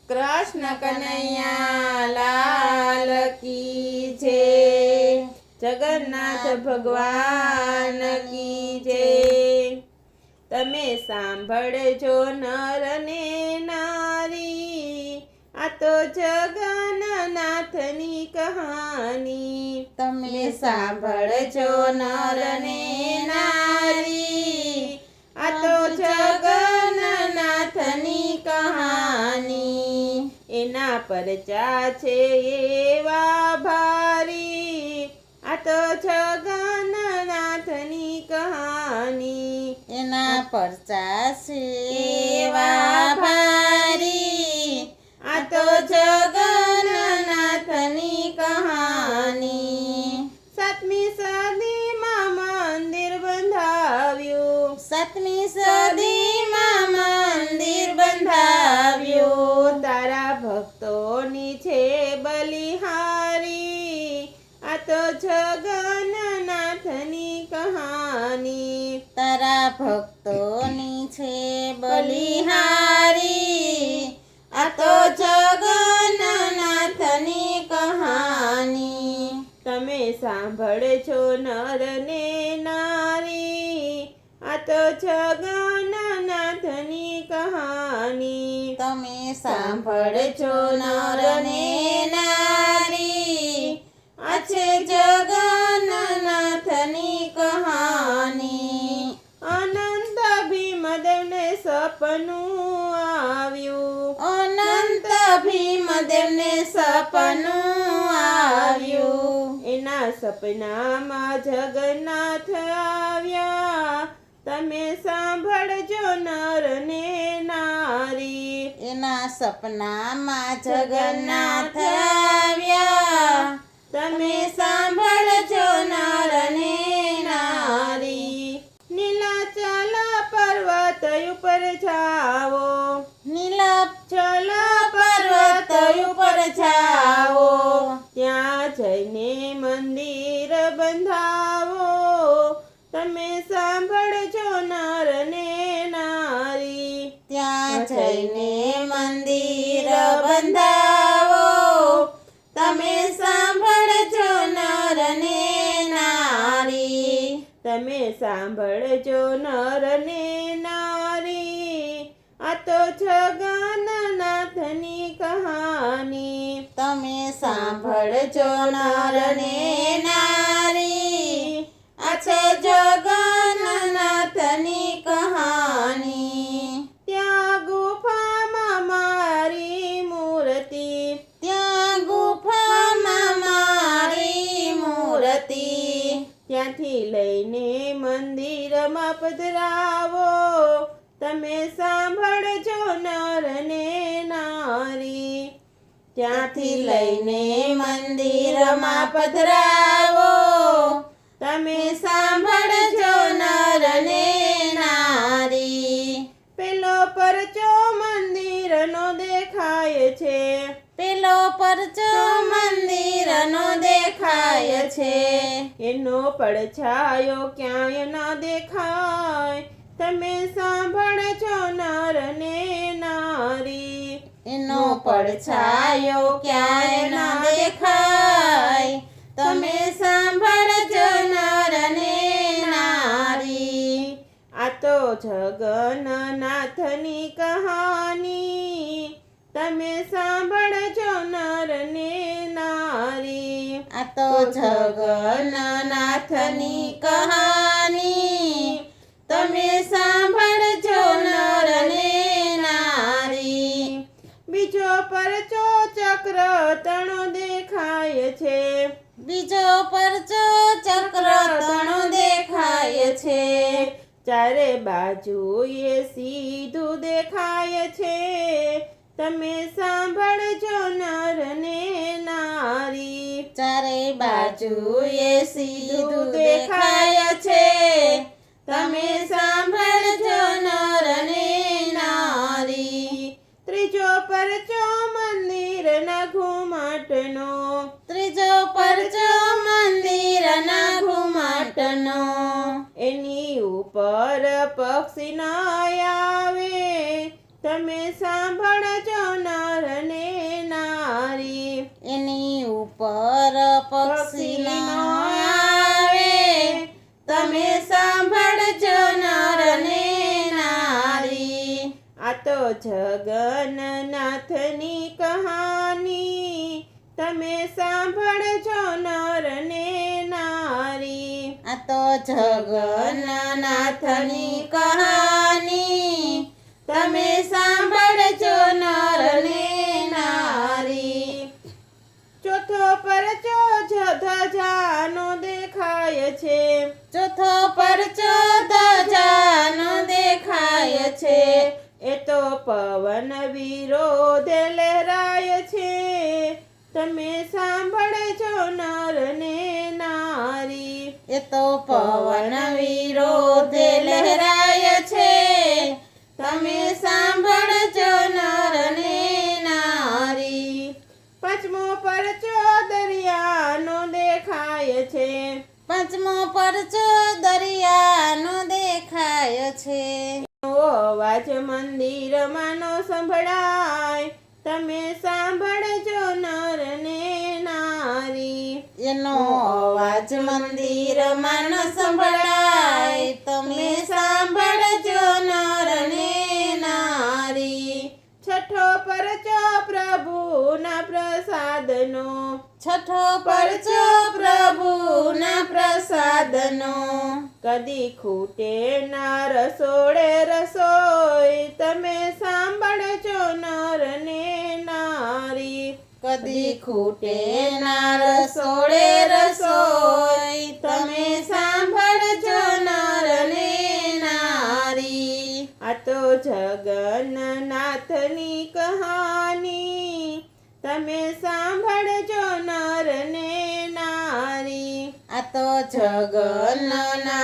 કૃષ્ણ કનૈયા લાલ કી જય, જગન્નાથ ભગવાન કી જય। તમે સાંભળજો નર ને નારી, આ તો જગન્નાથની કહાની। તમે સાંભળજો નર ને નારી, આ તો જગન્નાથની કહાની। એના પરચા છે એવા ભારી, આ તો જગન્નાથની કહાની। એના પરચા છે એવા ભારી, આ તો જગન્નાથની કહાની। સાતમી સદીમાં મંદિર બંધાવ્યું, સાતમી સદીમાં મંદિર બંધાવ્યું। તારા ભક્તોની છે બલિહારી, આ તો જગન્નાથની કહાની। તારા ભક્તોની છે બલિહારી, આ તો જગન્નાથની કહાની। તમે સાંભળજો નર ને નારી, આ તો જગન્નાથની કહાની। તમે સાંભળજો નર ને નારી, આ છે જગન્નાથની કહાની। અનંત ભીમદેવને સપનું આવ્યું, અનંત ભીમદેવને સપનું આવ્યું। એના સપનામાં જગન્નાથ આવ્યા, તમે સાંભળજો નર ને નારી। એના સપનામાં જગન્નાથ આવ્યા, તમે સાંભળજો નર ને નારી। નીલાચલ પર્વત ઉપર જાઓ, નીલાચલ પર્વત ઉપર જાઓ, ત્યાં જઈને મંદિર બંધાવો, તમે સાંભળજો નર ને નારી। ત્યાં જઈને મંદિર બંધાવો, તમે સાંભળજો નર ને નારી। તમે સાંભળજો નર ને નારી, આ તો જગન્નાથની કહાની। તમે સાંભળજો નર ને નારી, આ છે જગન્નાથની કહાની। ત્યાં ગુફામાં મારી મૂર્તિ, ત્યાં ગુફામાં મારી મૂર્તિ, ત્યાંથી લઈને મંદિરમાં પધરાવો, તમે સાંભળજો નર ને નારી। ત્યાંથી લઈને મંદિરમાં પધરાવો, તમે સાંભળજો નર ને નારી। પેલો પરચો મંદિરનો દેખાય છે, પેલો પરચો મંદિરનો દેખાય છે, એનો પડછાયો ક્યાંય ન દેખાય, તમે સાંભળજો નર ને નારી। એનો પડછાયો ક્યાંય ન દેખાય, તમે સાંભળજો નર ને નારી। આ તો જગન્નાથની કહાની, તમે સાંભળજો નર ને નારી। આ તો જગન્નાથની કહાની, તમે સાંભળજો નર ને નારી। બીજો પરચો ચક્ર તણો દેખાય છે, બીજો પરચો ચક્ર તણો દેખાય છે, ચારે બાજુએ સીધું દેખાય છે, તમે સાંભળજો નર ને નારી। ચારે બાજુએ સીધું દેખાય છે, તમે સાંભળજો નર ને નારી। ત્રીજો પરચો મંદિરના ઘુમટનો, ત્રીજો પરચો મંદિરના ઘુમટનો, એની ઉપર પક્ષી ન આવે, તમે સાંભળજો નર જગન્નાથની કહાની તમે સાંભળજો નર ને નારી. આ તો જગન્નાથની કહાની તમે સાંભળજો નર ને નારી. ચોથો પરચો ધજાનો દેખાય છે. ચોથો પરચો ધજાનો દેખાય છે. એ તો પવન વિરોધે લહેરાય છે. તમે સાંભળજો નર ને નારી. એ તો પવન વિરોધે લહેરાય છે. તમે સાંભળજો નર ને નારી. પાંચમો પરચો દરિયાનો દેખાય છે. પાંચમો પરચો દરિયાનો દેખાય છે. અવાજ મંદિરમાંનો સંભળાય તમે સાંભળજો નર ને નારી. એનો અવાજ મંદિરમાં ન સંભળાય તમે સાંભળજો નર ને નારી. છઠ્ઠો પરચો પ્રભુના પ્રસાદનો. છઠ્ઠો પરચો પ્રભુના પ્રસાદનો. કદી ખૂટે ના રસોડે રસોઈ તમે સાંભળજો નર ને નારી. કદી ખૂટે ના રસોડે રસોઈ તમે સાંભળજો નર ને નારી. આ તો જગન્નાથની કહાની તમે સાંભળજો નર ને નારી. આ તો જગન્નાથની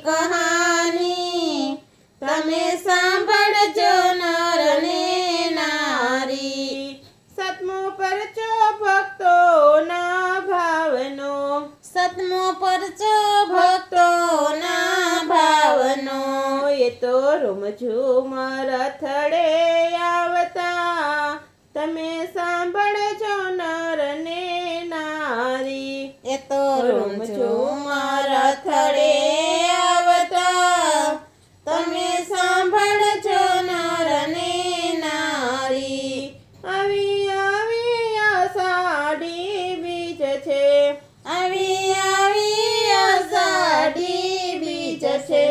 કહાની તમે સાંભળજો નર ને નારી. સાતમો પરચો ભક્તોના ભાવનો. સતમો પરચો ભક્તોના ભાવનો. એ તો રૂમઝૂમ રથડે આવતા તમે સાંભળજો નર ને નારી. એ તો રૂમઝૂમ રથડે આવતા તમે સાંભળજો નર ને નારી. આવી આવી અષાઢી બીજ છે. આવી આવી અષાઢી બીજ છે.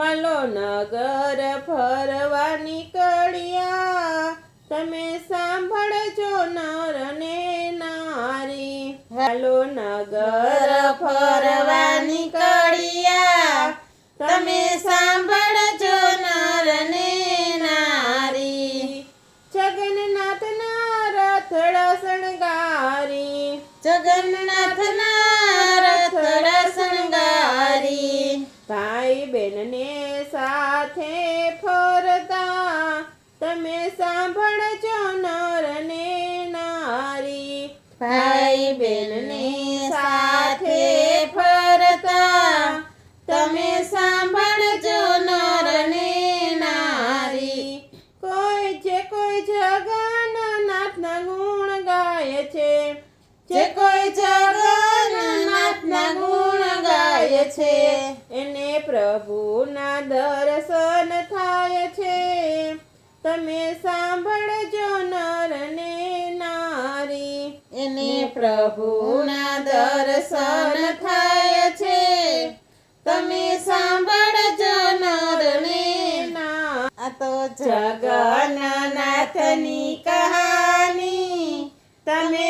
વાલો નગર ફરવા નીકળ્યા તમે સાંભળજો નર ને નારી. વાલો નગર ફરવા નીકળ્યા તમે સાંભળજો નર ને નારી. જગન્નાથના રથડા શણગારી. જગન્નાથના રથડા શણગારી. ભાઈ બહેનને સાથે ફરતા તમે સાંભળજો નર ને નારી. ભાઈ બહેનને સાથે ફરતા તમે સાંભળજો નર ને નારી. કોઈ જગન્નાથના ગુણ ગાય છે. જે કોઈ જગન્નાથના ગુણ ગાય છે. એને પ્રભુના દર્શન થાય છે. તમે સાંભળજો નર ને નારી. એને પ્રભુના દર્શન થાય છે. તમે સાંભળજો નર ને નારી. આ તો જગન્નાથની કહાની તમે